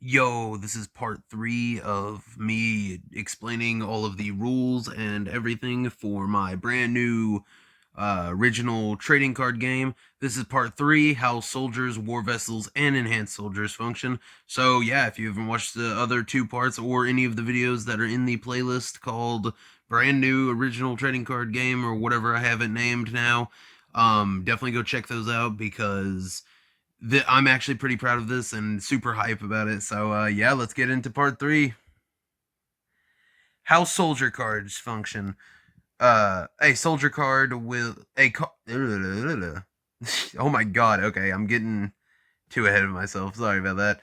Yo, this is part 3 of me explaining all of the rules and everything for my brand new original trading card game. This is part 3, how soldiers, war vessels, and enhanced soldiers function. So yeah, if you haven't watched the other 2 parts or any of the videos that are in the playlist called brand new original trading card game or whatever I have it named now, definitely go check those out because I'm actually pretty proud of this and super hype about it. So yeah, let's get into part 3. How soldier cards function. A soldier card will a oh my god. Okay, I'm getting too ahead of myself. Sorry about that.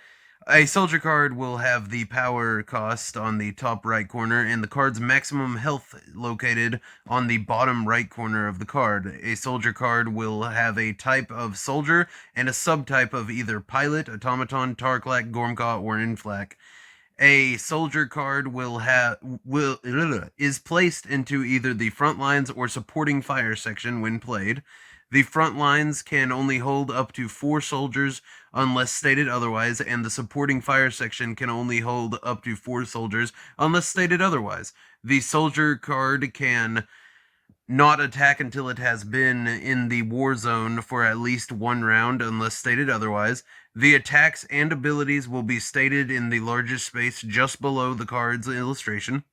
A soldier card will have the power cost on the top right corner and the card's maximum health located on the bottom right corner of the card. A soldier card will have a type of soldier and a subtype of either pilot, automaton, Tarklak, Gormka, or Inflak. A soldier card will is placed into either the front lines or supporting fire section when played. The front lines can only hold up to 4 soldiers unless stated otherwise, and the supporting fire section can only hold up to 4 soldiers unless stated otherwise. The soldier card can not attack until it has been in the war zone for at least 1 round unless stated otherwise. The attacks and abilities will be stated in the largest space just below the card's illustration.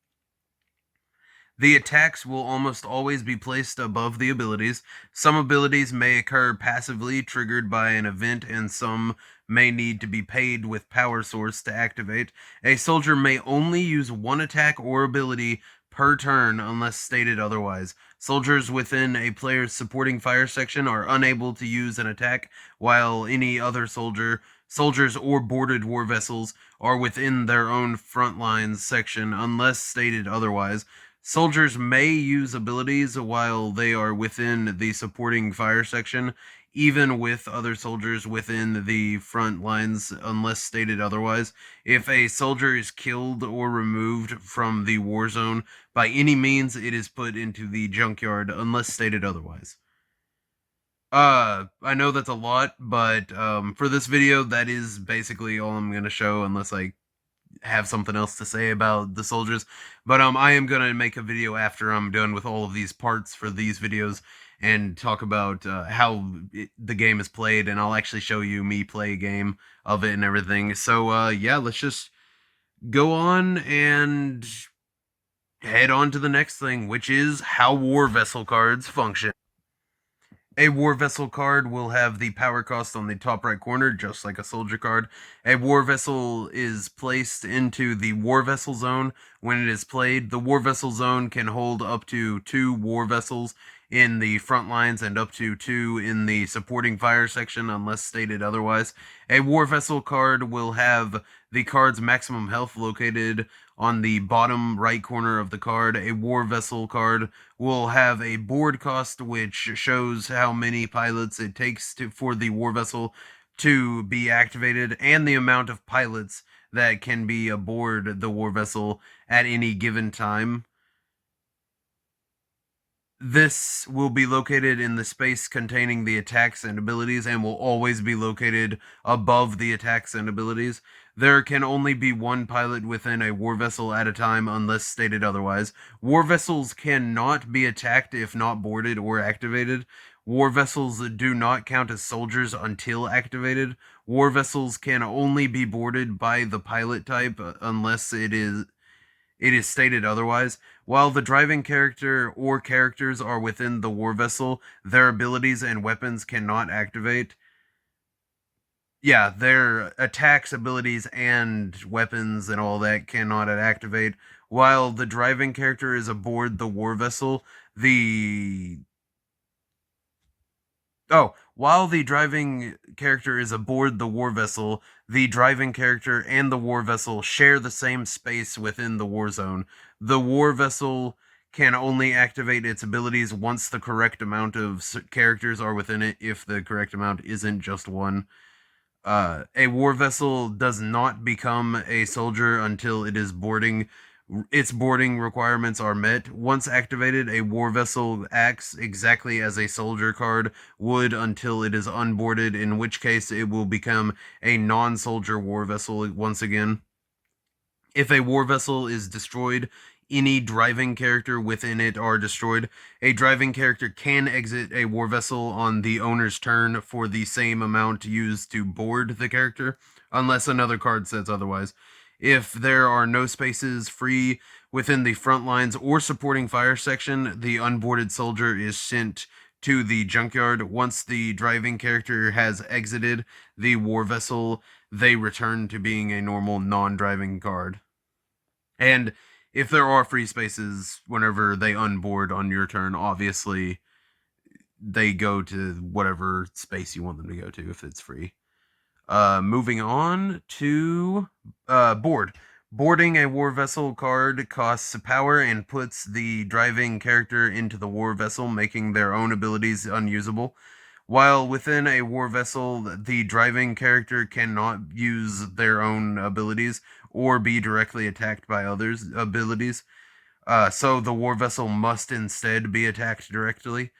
The attacks will almost always be placed above the abilities. Some abilities may occur passively, triggered by an event, and some may need to be paid with power source to activate. A soldier may only use 1 attack or ability per turn unless stated otherwise. Soldiers within a player's supporting fire section are unable to use an attack, while any other soldiers or boarded war vessels are within their own front lines section unless stated otherwise. Soldiers may use abilities while they are within the supporting fire section, even with other soldiers within the front lines, unless stated otherwise. If a soldier is killed or removed from the war zone by any means, it is put into the junkyard, unless stated otherwise. I know that's a lot, but for this video, that is basically all I'm gonna show, unless I have something else to say about the soldiers. But I am gonna make a video after I'm done with all of these parts for these videos and talk about how the game is played, and I'll actually show you me play a game of it and everything. So yeah, let's just go on and head on to the next thing, which is how war vessel cards function. A war vessel card will have the power cost on the top right corner, just like a soldier card. A war vessel is placed into the war vessel zone when it is played. The war vessel zone can hold up to 2 war vessels in the front lines and up to 2 in the supporting fire section, unless stated otherwise. A war vessel card will have the card's maximum health located on the bottom right corner of the card. A war vessel card will have a board cost which shows how many pilots it takes for the war vessel to be activated and the amount of pilots that can be aboard the war vessel at any given time. This will be located in the space containing the attacks and abilities and will always be located above the attacks and abilities. There can only be 1 pilot within a war vessel at a time unless stated otherwise. War vessels cannot be attacked if not boarded or activated. War vessels do not count as soldiers until activated. War vessels can only be boarded by the pilot type unless it is stated otherwise. While the driving character or characters are within the war vessel, their abilities and weapons cannot activate. Yeah, their attacks, abilities, and weapons and all that cannot activate. While the driving character is aboard the war vessel, while the driving character is aboard the war vessel, the driving character and the war vessel share the same space within the war zone. The war vessel can only activate its abilities once the correct amount of characters are within it, if the correct amount isn't just one. A war vessel does not become a soldier until it is boarding. its boarding requirements are met. Once activated, a war vessel acts exactly as a soldier card would until it is unboarded, in which case it will become a non-soldier war vessel once again. If a war vessel is destroyed, any driving character within it are destroyed. A driving character can exit a war vessel on the owner's turn for the same amount used to board the character, unless another card says otherwise. If there are no spaces free within the front lines or supporting fire section, the unboarded soldier is sent to the junkyard. Once the driving character has exited the war vessel, they return to being a normal non-driving card. And if there are free spaces whenever they unboard on your turn, obviously they go to whatever space you want them to go to if it's free. Moving on to board. Boarding a war vessel card costs power and puts the driving character into the war vessel, making their own abilities unusable. While within a war vessel, the driving character cannot use their own abilities or be directly attacked by others' abilities. So the war vessel must instead be attacked directly.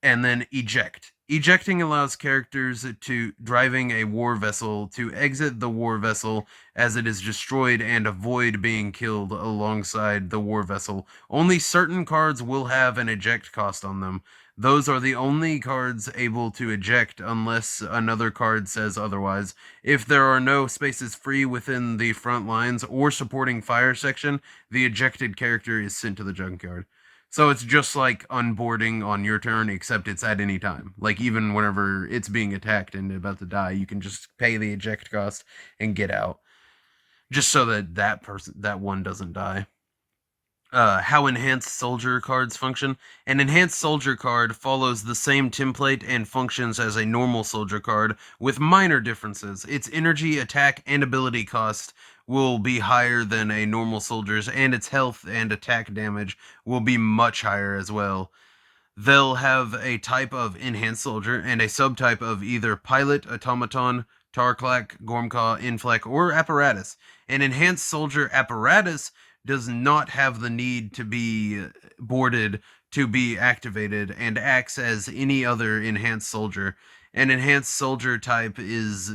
And then eject. Ejecting allows characters to driving a war vessel to exit the war vessel as it is destroyed and avoid being killed alongside the war vessel. Only certain cards will have an eject cost on them. Those are the only cards able to eject unless another card says otherwise. If there are no spaces free within the front lines or supporting fire section, the ejected character is sent to the junkyard. So it's just like unboarding on your turn, except it's at any time. Like even whenever it's being attacked and about to die, you can just pay the eject cost and get out, just so that that one doesn't die. How enhanced soldier cards function. An enhanced soldier card follows the same template and functions as a normal soldier card, with minor differences. Its energy, attack, and ability cost will be higher than a normal soldier's, and its health and attack damage will be much higher as well. They'll have a type of enhanced soldier and a subtype of either pilot, automaton, Tarklak, Gormkaw, Inflek, or apparatus. An enhanced soldier apparatus does not have the need to be boarded to be activated and acts as any other enhanced soldier. An enhanced soldier type is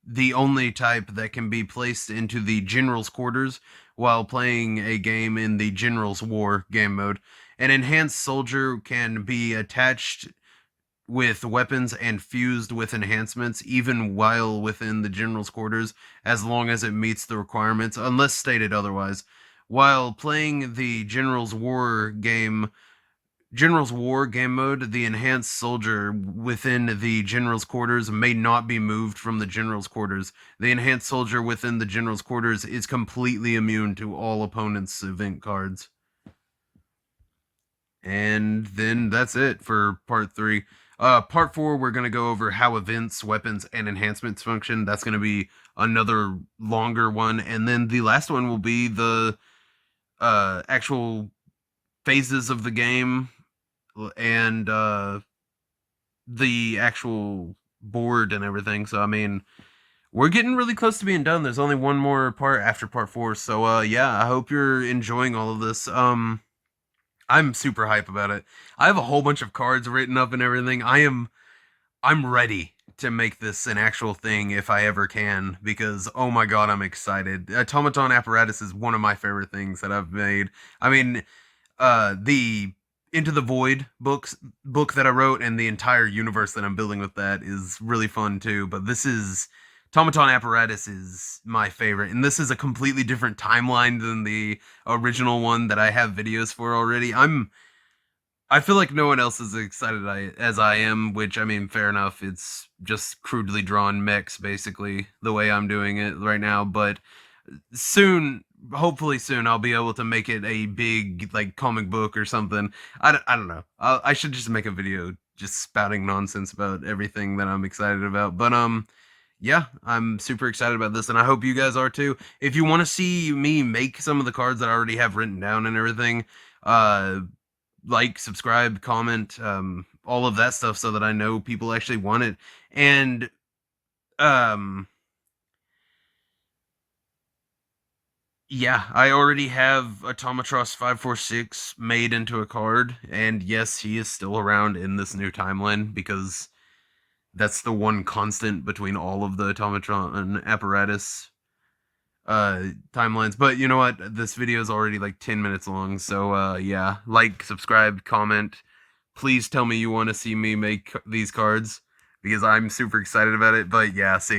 the only type that can be placed into the general's quarters while playing a game in the general's war game mode. An enhanced soldier can be attached with weapons and fused with enhancements even while within the general's quarters as long as it meets the requirements unless stated otherwise. While playing the General's War game mode, the enhanced soldier within the general's quarters may not be moved from the general's quarters. The enhanced soldier within the general's quarters is completely immune to all opponents' event cards. And then that's it for part 3. Part 4, we're going to go over how events, weapons, and enhancements function. That's going to be another longer one. And then the last one will be the actual phases of the game and the actual board and everything. So I mean, we're getting really close to being done. There's only one more part after part 4. So yeah, I hope you're enjoying all of this. I'm super hype about it. I have a whole bunch of cards written up and everything. I'm ready to make this an actual thing if I ever can, because oh my god, I'm excited. Automaton Apparatus is one of my favorite things that I've made. I mean, the Into the Void book that I wrote and the entire universe that I'm building with that is really fun too. But this is Automaton Apparatus is my favorite, and this is a completely different timeline than the original one that I have videos for already. I feel like no one else is excited as I am, which I mean, fair enough. It's just crudely drawn mechs, basically, the way I'm doing it right now. But soon, hopefully soon, I'll be able to make it a big like comic book or something. I don't know. I should just make a video just spouting nonsense about everything that I'm excited about. But yeah, I'm super excited about this, and I hope you guys are too. If you want to see me make some of the cards that I already have written down and everything, like, subscribe, comment, all of that stuff so that I know people actually want it. And um Yeah, I already have Automatros 546 made into a card, and yes, he is still around in this new timeline because that's the one constant between all of the Automatron apparatus timelines. But you know what? This video is already like 10 minutes long, so yeah, like, subscribe, comment. Please tell me you want to see me make these cards because I'm super excited about it. But yeah, see ya.